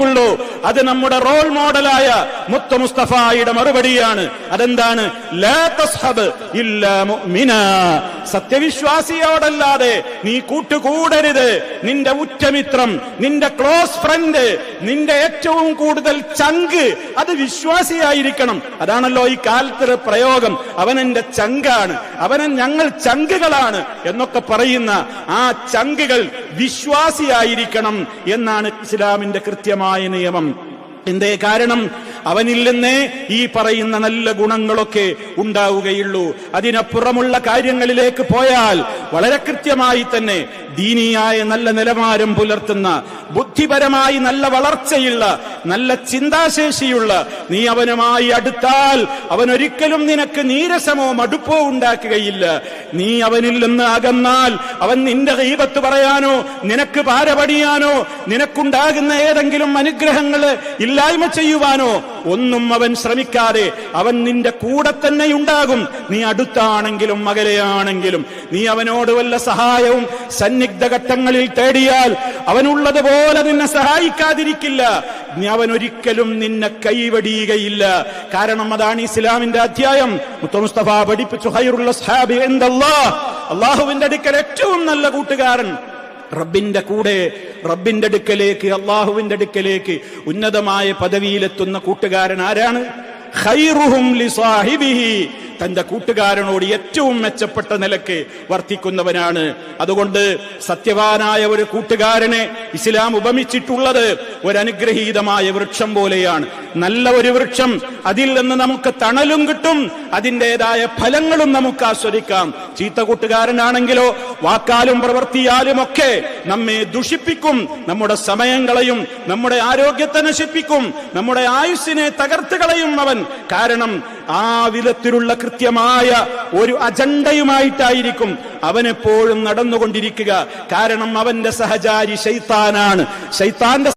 ുള്ളൂ. അത് നമ്മുടെ റോൾ മോഡലായ മുത്ത് മുസ്തഫയുടെ മറുപടിയാണ്. അതെന്താണ്? ലാ തസ്ഹബ് ഇല്ലാ മുഅ്മിനാ, സത്യവിശ്വാസിയോടല്ലാതെ നീ കൂട്ടുകൂടരുത്. നിന്റെ ഉറ്റമിത്രം, നിന്റെ ക്ലോസ് ഫ്രണ്ട്, നിന്റെ ഏറ്റവും കൂടുതൽ ചങ്ക് അത് വിശ്വാസിയായിരിക്കണം. അതാണല്ലോ ഈ കാലത്ത് പ്രയോഗം. അവനെന്റെ ചങ്കാണ്, അവനെ ഞങ്ങൾ ചങ്കുകളാണ് എന്നൊക്കെ പറയുന്ന ആ ചങ്കുകൾ വിശ്വാസിയായിരിക്കണം എന്നാണ് ഇസ്ലാമിന്റെ കൃത്യമായ നിയമം. എന്തേ കാരണം? അവനിൽ നിന്നേ ഈ പറയുന്ന നല്ല ഗുണങ്ങളൊക്കെ ഉണ്ടാവുകയുള്ളൂ. അതിനപ്പുറമുള്ള കാര്യങ്ങളിലേക്ക് പോയാൽ വളരെ കൃത്യമായി തന്നെ ദീനിയായ നല്ല നിലവാരം പുലർത്തുന്ന, ബുദ്ധിപരമായി നല്ല വളർച്ചയുള്ള, നല്ല ചിന്താശേഷിയുള്ള നീ അവനുമായി അടുത്താൽ അവനൊരിക്കലും നിനക്ക് നീരസമോ മടുപ്പോ ഉണ്ടാക്കുകയില്ല. നീ അവനിൽ നിന്ന് അകന്നാൽ അവൻ നിന്റെ ഗീബത്ത് പറയാനോ നിനക്ക് പാരപണിയാനോ നിനക്കുണ്ടാകുന്ന ഏതെങ്കിലും അനുഗ്രഹങ്ങള് ഇല്ലായ്മ ചെയ്യുവാനോ ഒന്നും അവൻ ശ്രമിക്കാതെ അവൻ നിന്റെ കൂടെ തന്നെ ഉണ്ടാകും. നീ അടുത്താണെങ്കിലും അകലെയാണെങ്കിലും. നീ അവനോട് വല്ല സഹായവും സന്നിഗ്ധ ഘട്ടങ്ങളിൽ തേടിയാൽ അവനുള്ളതുപോലെ നിന്നെ സഹായിക്കാതിരിക്കില്ല. അവൻ ഒരിക്കലും നിന്നെ കൈവടിയുകയില്ല. കാരണം അതാണ് ഇസ്ലാമിന്റെ അധ്യായം. മുത്ത് മുസ്തഫ പഠിപ്പിച്ചു, ഖൈറുൽ അസ്ഹാബി ഇൻദല്ലാഹ്, അല്ലാഹുവിന്റെ അടുക്കൽ ഏറ്റവും നല്ല കൂട്ടുകാരൻ റബ്ബിന്റെ കൂടെ, റബ്ബിന്റെ അടുക്കലേക്ക്, അള്ളാഹുവിന്റെ അടുക്കലേക്ക് ഉന്നതമായ പദവിയിലെത്തുന്ന കൂട്ടുകാരൻ ആരാണ്? ഖൈറുഹും ലിസാഹിബിഹി, തന്റെ കൂട്ടുകാരനോട് ഏറ്റവും മെച്ചപ്പെട്ട നിലക്ക് വർത്തിക്കുന്നവനാണ്. അതുകൊണ്ട് സത്യവാനായ ഒരു കൂട്ടുകാരനെ ഇസ്ലാം ഉപമിച്ചിട്ടുള്ളത് ഒരനുഗ്രഹീതമായ വൃക്ഷം പോലെയാണ്. നല്ല ഒരു വൃക്ഷം, അതിൽ നിന്ന് നമുക്ക് തണലും കിട്ടും, അതിൻ്റെതായ ഫലങ്ങളും നമുക്ക് ആസ്വദിക്കാം. ചീത്ത കൂട്ടുകാരനാണെങ്കിലോ വാക്കാലും പ്രവൃത്തിയാലും ഒക്കെ നമ്മെ ദുഷിപ്പിക്കും, നമ്മുടെ സമയം കളയും, നമ്മുടെ ആരോഗ്യത്തെ നശിപ്പിക്കും, നമ്മുടെ ആയുസ്സിനെ തകർത്ത് കളയും അവൻ. കാരണം ആ വിധത്തിലുള്ള കൃത്യമായ ഒരു അജണ്ടയുമായിട്ടായിരിക്കും അവനെപ്പോഴും നടന്നുകൊണ്ടിരിക്കുക. കാരണം അവന്റെ സഹചാരി ശൈത്താനാണ്. ശൈത്താന്റെ